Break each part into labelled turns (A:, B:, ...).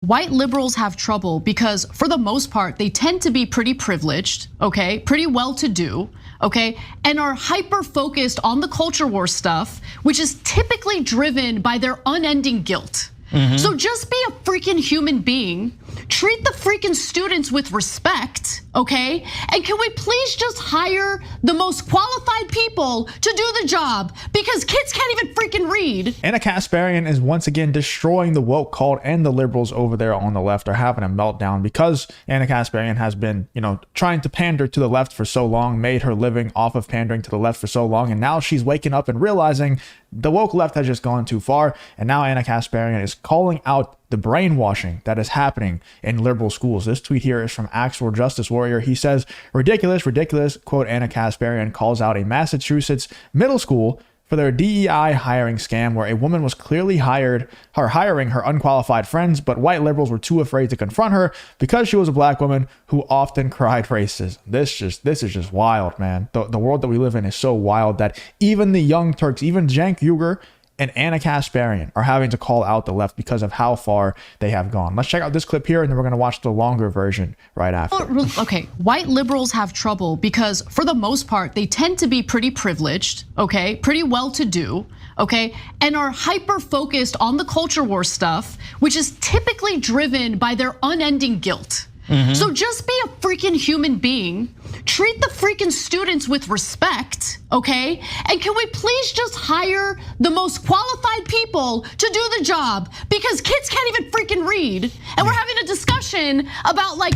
A: White liberals have trouble because for the most part, they tend to be pretty privileged, okay, pretty well-to-do, okay, and are hyper-focused on the culture war stuff, which is typically driven by their unending guilt. So just be a freaking human being, treat the freaking students with respect, okay? And can we please just hire the most qualified people to do the job, because kids can't even freaking read.
B: Anna Kasparian is once again destroying the woke cult, and the liberals over there on the left are having a meltdown because Anna Kasparian has been, trying to pander to the left for so long, made her living off of pandering to the left for so long, and now she's waking up and realizing the woke left has just gone too far, and now Anna Kasparian is calling out the brainwashing that is happening in liberal schools. This tweet here is from Actual Justice Warrior. He says, ridiculous, ridiculous, quote, Anna Kasparian calls out a Massachusetts middle school for their DEI hiring scam where a woman was clearly hiring her unqualified friends, but white liberals were too afraid to confront her because she was a black woman who often cried racism. This is just wild, man. The world that we live in is so wild that even the young Turks, even Cenk, Uygur, and Anna Kasparian are having to call out the left because of how far they have gone. Let's check out this clip here, and then we're going to watch the longer version right after.
A: Okay, white liberals have trouble because for the most part, they tend to be pretty privileged, okay, pretty well-to-do, okay, and are hyper-focused on the culture war stuff, which is typically driven by their unending guilt. So just be a freaking human being, treat the freaking students with respect, okay? And can we please just hire the most qualified people to do the job, because kids can't even freaking read. And we're having a discussion about like,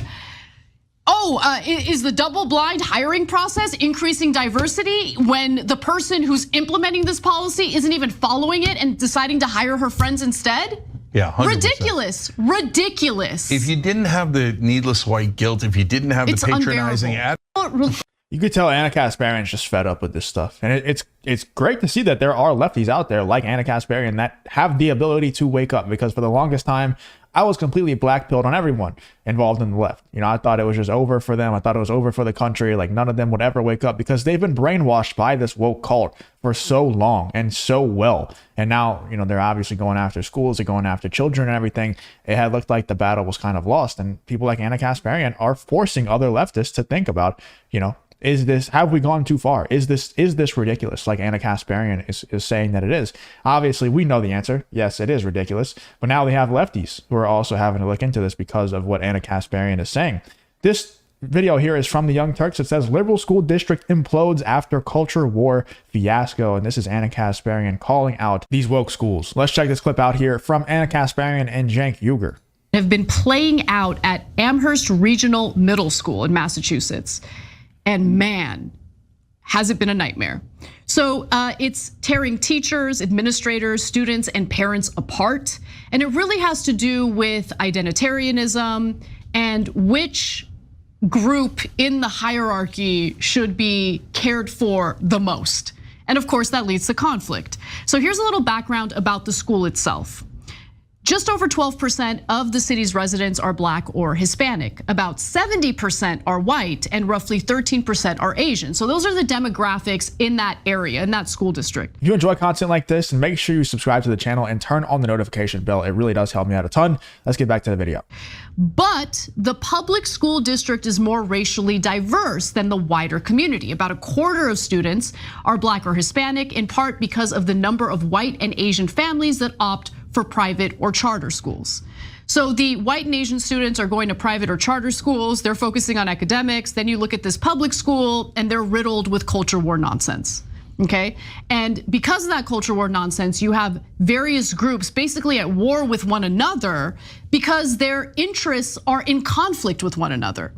A: is the double-blind hiring process increasing diversity when the person who's implementing this policy isn't even following it and deciding to hire her friends instead?
C: Yeah, 100%.
A: Ridiculous, ridiculous.
C: If you didn't have the needless white guilt, if you didn't have the patronizing
B: you could tell Anna Kasparian's just fed up with this stuff. And it's great to see that there are lefties out there like Anna Kasparian that have the ability to wake up, because for the longest time, I was completely black-pilled on everyone involved in the left. I thought it was just over for them. I thought it was over for the country. Like none of them would ever wake up because they've been brainwashed by this woke cult for so long and so well. And now, they're obviously going after schools, they're going after children and everything. It had looked like the battle was kind of lost. And people like Anna Kasparian are forcing other leftists to think about, have we gone too far? Is this ridiculous? Like Anna Kasparian is saying that it is. Obviously, we know the answer. Yes, it is ridiculous. But now they have lefties who are also having to look into this because of what Anna Kasparian is saying. This video here is from the Young Turks. It says liberal school district implodes after culture war fiasco. And this is Anna Kasparian calling out these woke schools. Let's check this clip out here from Anna Kasparian and Cenk Uygur.
A: Have been playing out at Amherst Regional Middle School in Massachusetts. And man, has it been a nightmare. So it's tearing teachers, administrators, students, and parents apart. And it really has to do with identitarianism and which group in the hierarchy should be cared for the most. And of course, that leads to conflict. So here's a little background about the school itself. Just over 12% of the city's residents are black or Hispanic. About 70% are white and roughly 13% are Asian. So those are the demographics in that area, in that school district.
B: If you enjoy content like this, and make sure you subscribe to the channel and turn on the notification bell. It really does help me out a ton. Let's get back to the video.
A: But the public school district is more racially diverse than the wider community. About a quarter of students are black or Hispanic, in part because of the number of white and Asian families that opt for private or charter schools. So the white and Asian students are going to private or charter schools. They're focusing on academics. Then you look at this public school and they're riddled with culture war nonsense. Okay, and because of that culture war nonsense, you have various groups basically at war with one another because their interests are in conflict with one another.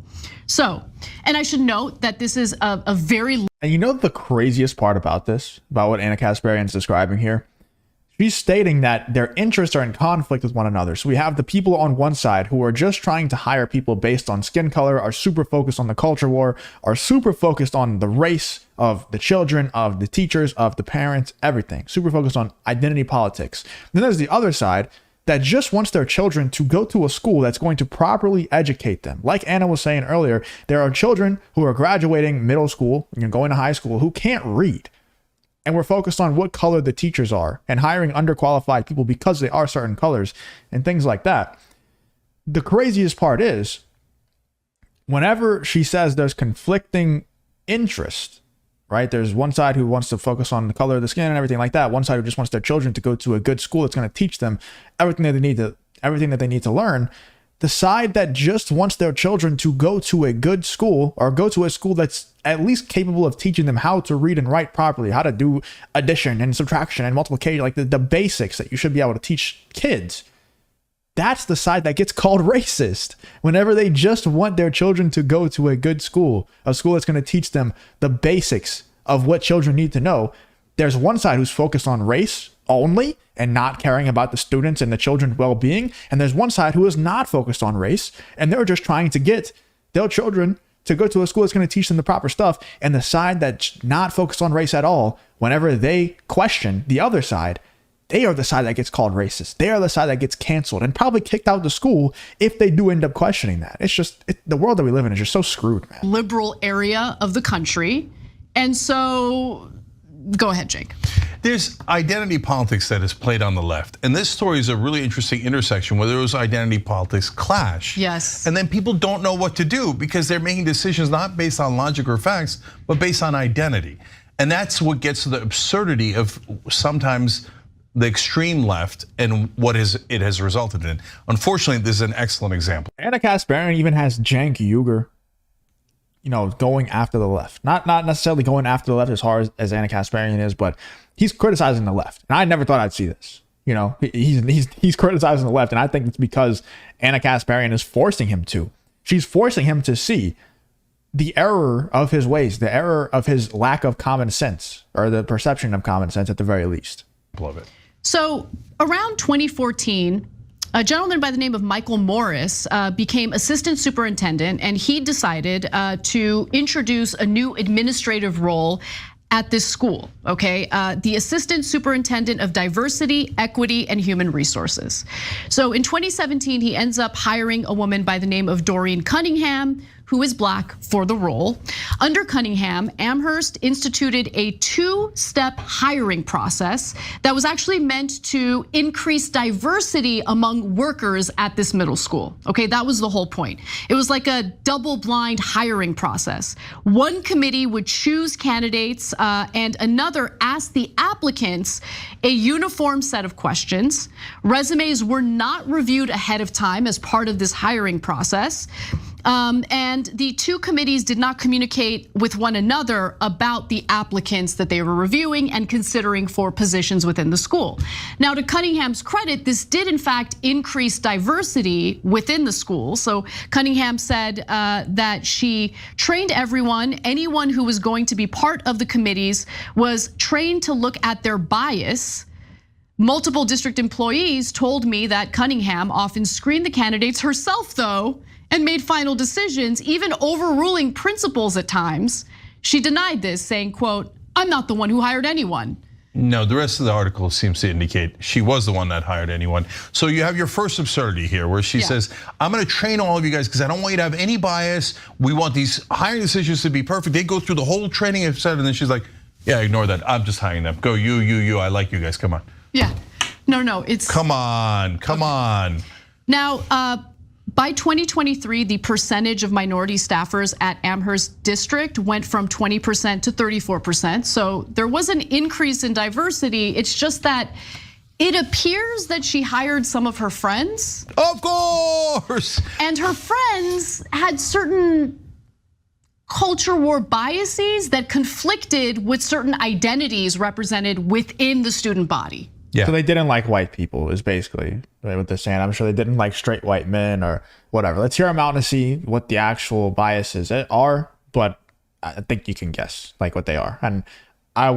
A: So, and I should note that this is a very...
B: And the craziest part about this, about what Anna Kasparian is describing here? She's stating that their interests are in conflict with one another. So we have the people on one side who are just trying to hire people based on skin color, are super focused on the culture war, are super focused on the race of the children, of the teachers, of the parents, everything. Super focused on identity politics. Then there's the other side that just wants their children to go to a school that's going to properly educate them. Like Anna was saying earlier, there are children who are graduating middle school and going to high school who can't read. And we're focused on what color the teachers are and hiring underqualified people because they are certain colors and things like that. the craziest part is, whenever she says there's conflicting interest, right? There's one side who wants to focus on the color of the skin and everything like that. One side who just wants their children to go to a good school that's going to teach them everything that they need to learn. The side that just wants their children to go to a good school, or go to a school that's at least capable of teaching them how to read and write properly, how to do addition and subtraction and multiplication, like the basics that you should be able to teach kids. That's the side that gets called racist whenever they just want their children to go to a good school, a school that's going to teach them the basics of what children need to know. There's one side who's focused on race only and not caring about the students and the children's well-being. And there's one side who is not focused on race, and they're just trying to get their children to go to a school that's going to teach them the proper stuff. And the side that's not focused on race at all, whenever they question the other side, they are the side that gets called racist. They are the side that gets canceled and probably kicked out of the school if they do end up questioning that. It's just, the world that we live in is just so screwed, man.
A: Liberal area of the country. And so, go ahead, Cenk.
C: There's identity politics that is played on the left. And this story is a really interesting intersection where those identity politics clash.
A: Yes.
C: And then people don't know what to do because they're making decisions not based on logic or facts, but based on identity. And that's what gets to the absurdity of sometimes the extreme left and what it has resulted in. Unfortunately, this is an excellent example.
B: Anna Kasparian even has Cenk, Uygur, going after the left. Not necessarily going after the left as hard as Anna Kasparian is, but he's criticizing the left. And I never thought I'd see this. He's criticizing the left, and I think it's because Anna Kasparian is forcing him to. She's forcing him to see the error of his ways, the error of his lack of common sense, or the perception of common sense at the very least.
C: Love it.
A: So around 2014, a gentleman by the name of Michael Morris became assistant superintendent, and he decided to introduce a new administrative role at this school, okay? The assistant superintendent of diversity, equity, and human resources. So in 2017, he ends up hiring a woman by the name of Doreen Cunningham, who is Black, for the role. Under Cunningham, Amherst instituted a two-step hiring process that was actually meant to increase diversity among workers at this middle school. Okay, that was the whole point. It was like a double-blind hiring process. One committee would choose candidates and another asked the applicants a uniform set of questions. Resumes were not reviewed ahead of time as part of this hiring process. And the two committees did not communicate with one another about the applicants that they were reviewing and considering for positions within the school. Now, to Cunningham's credit, this did in fact increase diversity within the school. So Cunningham said that she trained everyone, anyone who was going to be part of the committees was trained to look at their bias. Multiple district employees told me that Cunningham often screened the candidates herself, though, and made final decisions, even overruling principals at times. She denied this, saying, quote, "I'm not the one who hired anyone."
C: No, the rest of the article seems to indicate she was the one that hired anyone. So you have your first absurdity here where she says, I'm gonna train all of you guys because I don't want you to have any bias. We want these hiring decisions to be perfect. They go through the whole training, etc. And then she's like, yeah, ignore that. I'm just hiring them. Go, you, I like you guys, come on.
A: Yeah, no, it's.
C: Come on.
A: Now, by 2023, the percentage of minority staffers at Amherst District went from 20% to 34%. So there was an increase in diversity. It's just that it appears that she hired some of her friends.
C: Of course.
A: And her friends had certain culture war biases that conflicted with certain identities represented within the student body.
B: Yeah. So they didn't like white people is basically what they're saying. I'm sure they didn't like straight white men or whatever. Let's hear them out and see what the actual biases are, but I think you can guess like what they are. And I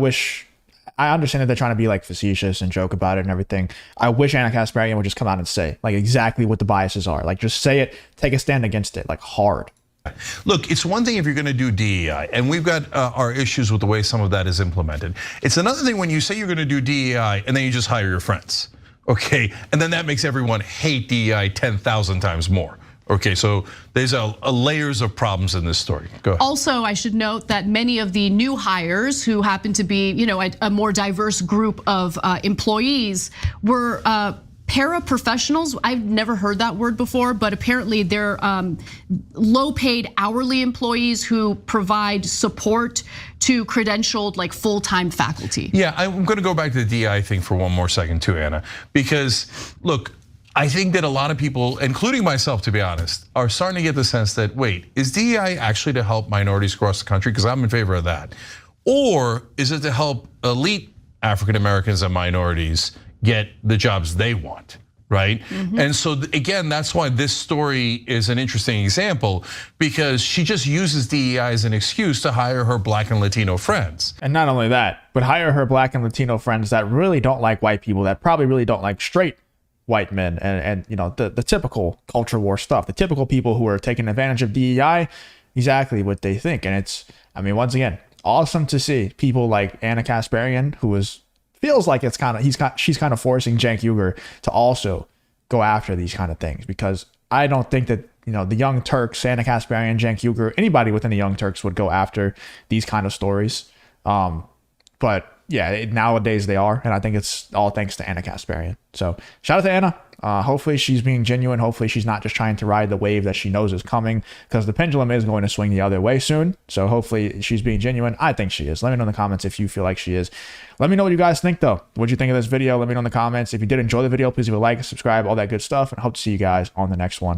B: understand that they're trying to be like facetious and joke about it and everything. I wish Anna Kasparian would just come out and say like exactly what the biases are. Like just say it, take a stand against it, like hard.
C: Look, it's one thing if you're going to do DEI, and we've got our issues with the way some of that is implemented. It's another thing when you say you're going to do DEI and then you just hire your friends, okay? And then that makes everyone hate DEI 10,000 times more. Okay, so there's a layers of problems in this story. Go ahead.
A: Also, I should note that many of the new hires who happen to be, a more diverse group of employees were paraprofessionals, I've never heard that word before, but apparently they're low-paid hourly employees who provide support to credentialed like full-time faculty.
C: Yeah, I'm gonna go back to the DEI thing for one more second too, Anna, because look, I think that a lot of people, including myself to be honest, are starting to get the sense that, wait, is DEI actually to help minorities across the country? Because I'm in favor of that. Or is it to help elite African Americans and minorities get the jobs they want, right? And so again, that's why this story is an interesting example, because she just uses DEI as an excuse to hire her Black and Latino friends.
B: And not only that, but hire her Black and Latino friends that really don't like white people, that probably really don't like straight white men, and you know, the typical culture war stuff, the typical people who are taking advantage of DEI, exactly what they think. And it's, I mean, once again, awesome to see people like Anna Kasparian, who feels like it's kind of, she's kind of forcing Cenk Uygur to also go after these kind of things, because I don't think that, you know, the Young Turks, Anna Kasparian, Cenk Uygur, anybody within the Young Turks would go after these kind of stories. But yeah, nowadays they are, and I think it's all thanks to Anna Kasparian. So shout out to Anna. Hopefully she's being genuine. Hopefully she's not just trying to ride the wave that she knows is coming, because the pendulum is going to swing the other way soon. So hopefully she's being genuine. I think she is. Let me know in the comments if you feel like she is. Let me know what you guys think though. What'd you think of this video? Let me know in the comments. If you did enjoy the video, please leave a like, subscribe, all that good stuff, and I hope to see you guys on the next one.